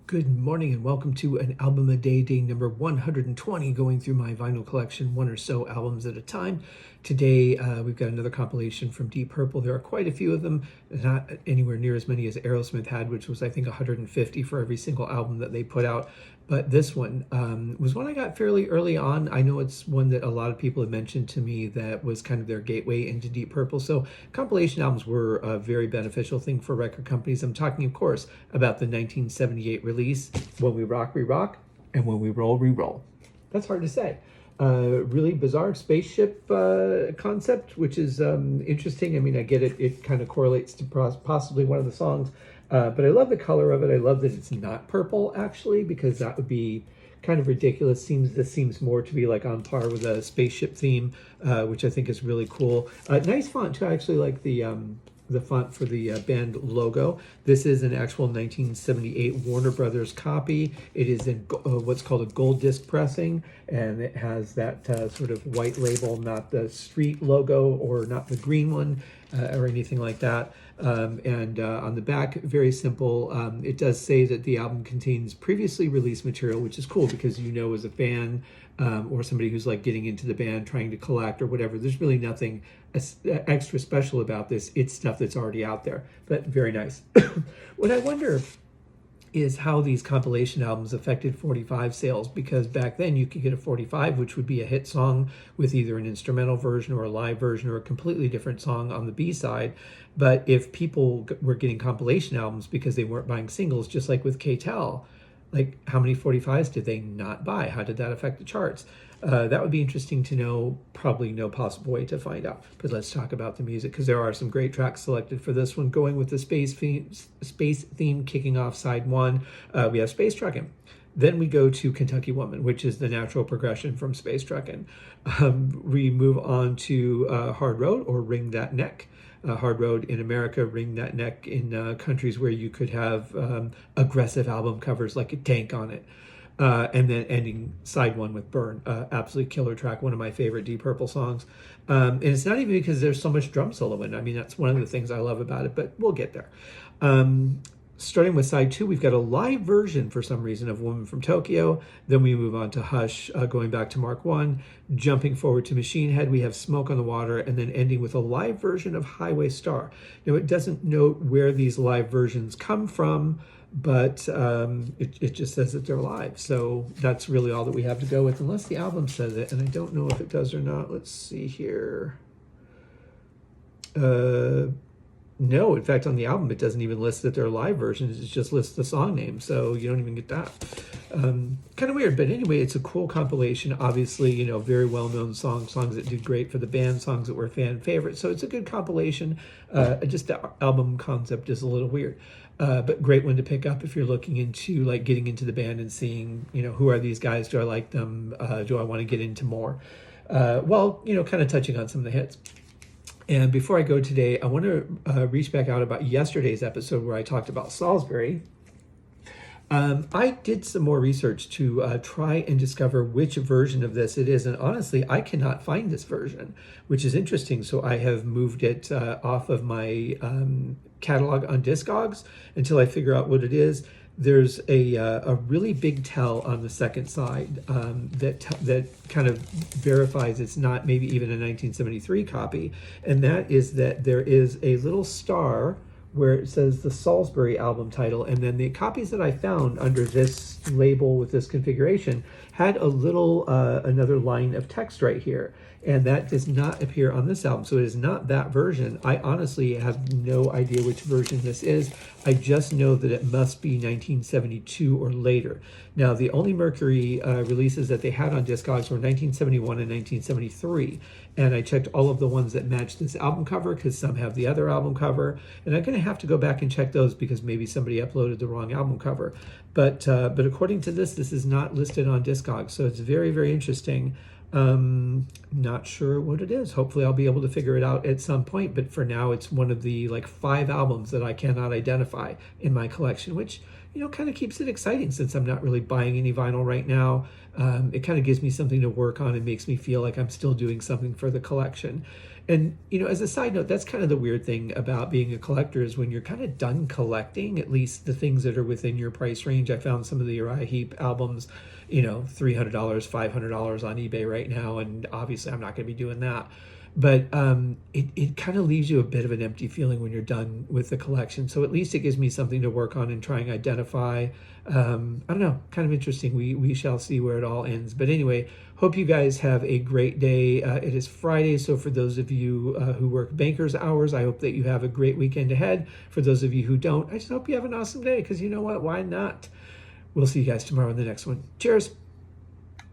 Good morning and welcome to an album a day, day number 120, going through my vinyl collection, one or so albums at a time. Today, we've got another compilation from Deep Purple. There are quite a few of them, not anywhere near as many as Aerosmith had, which was, I think, 150 for every single album that they put out. But this one was one I got fairly early on. I know it's one that a lot of people have mentioned to me that was kind of their gateway into Deep Purple. So compilation albums were a very beneficial thing for record companies. I'm talking, of course, about the 1978 release, When We Rock, We Rock, and When We Roll, We Roll. That's hard to say. Really bizarre spaceship concept, which is interesting. I mean, I get it. It kind of correlates to possibly one of the songs. But I love the color of it. I love that it's not purple, actually, because that would be kind of ridiculous. This seems more to be like on par with a spaceship theme, which I think is really cool. Nice font, too. I actually like the font for the band logo. This is an actual 1978 Warner Brothers copy. It is in what's called a gold disc pressing, and it has that sort of white label, not the street logo or not the green one or anything like that. And on the back, very simple, it does say that the album contains previously released material, which is cool because, as a fan or somebody who's like getting into the band, trying to collect or whatever, there's really nothing extra special about this. It's stuff that's already out there, but very nice. What I wonder is how these compilation albums affected 45 sales, because back then you could get a 45, which would be a hit song with either an instrumental version or a live version or a completely different song on the B-side. But if people were getting compilation albums because they weren't buying singles, just like with K-tel, like how many 45s did they not buy? How did that affect the charts? That would be interesting to know. Probably no possible way to find out. But let's talk about the music, because there are some great tracks selected for this one. Going with the space theme kicking off side one, we have Space Truckin'. Then we go to Kentucky Woman, which is the natural progression from Space Truckin'. We move on to Hard Road, or Wring That Neck. Hard Road in America, Wring That Neck in countries where you could have aggressive album covers like a tank on it. And then ending side one with Burn, absolutely killer track, one of my favorite Deep Purple songs. And it's not even because there's so much drum solo in it. I mean, that's one of the things I love about it, but we'll get there. Starting with side two, we've got a live version for some reason of Woman from Tokyo. Then we move on to Hush, going back to Mark 1. Jumping forward to Machine Head, we have Smoke on the Water, and then ending with a live version of Highway Star. Now, it doesn't note where these live versions come from, but it just says that they're live. So that's really all that we have to go with, unless the album says it, and I don't know if it does or not. Let's see here. No, in fact, on the album, it doesn't even list that they're live versions. It just lists the song name, so you don't even get that. Kind of weird, but anyway, it's a cool compilation. Obviously, very well-known songs that did great for the band, songs that were fan favorites. So it's a good compilation. Just the album concept is a little weird, but great one to pick up if you're looking into like getting into the band and seeing, who are these guys? Do I like them? Do I want to get into more? Kind of touching on some of the hits. And before I go today, I want to reach back out about yesterday's episode where I talked about Salisbury. I did some more research to try and discover which version of this it is. And honestly, I cannot find this version, which is interesting. So I have moved it off of my catalog on Discogs until I figure out what it is. There's a really big tell on the second side that kind of verifies it's not maybe even a 1973 copy, and that is that there is a little star where it says the Salisbury album title, and then the copies that I found under this label with this configuration had a little another line of text right here, and that does not appear on this album, so it is not that version. I honestly have no idea which version this is. I just know that it must be 1972 or later. Now, the only Mercury releases that they had on Discogs were 1971 and 1973, and I checked all of the ones that matched this album cover because some have the other album cover, and I'm going to have to go back and check those because maybe somebody uploaded the wrong album cover. But according to this is not listed on Discogs, so it's very, very interesting. Not sure what it is. Hopefully I'll be able to figure it out at some point, but for now it's one of the 5 albums that I cannot identify in my collection, which kind of keeps it exciting since I'm not really buying any vinyl right now. It kind of gives me something to work on and makes me feel like I'm still doing something for the collection. And, as a side note, that's kind of the weird thing about being a collector is when you're kind of done collecting, at least the things that are within your price range. I found some of the Uriah Heep albums, $300, $500 on eBay right now. And obviously I'm not going to be doing that. But it kind of leaves you a bit of an empty feeling when you're done with the collection. So at least it gives me something to work on and try and identify. I don't know, kind of interesting. We shall see where it all ends. But anyway, hope you guys have a great day. It is Friday, so for those of you who work banker's hours, I hope that you have a great weekend ahead. For those of you who don't, I just hope you have an awesome day, because you know what? Why not? We'll see you guys tomorrow in the next one. Cheers.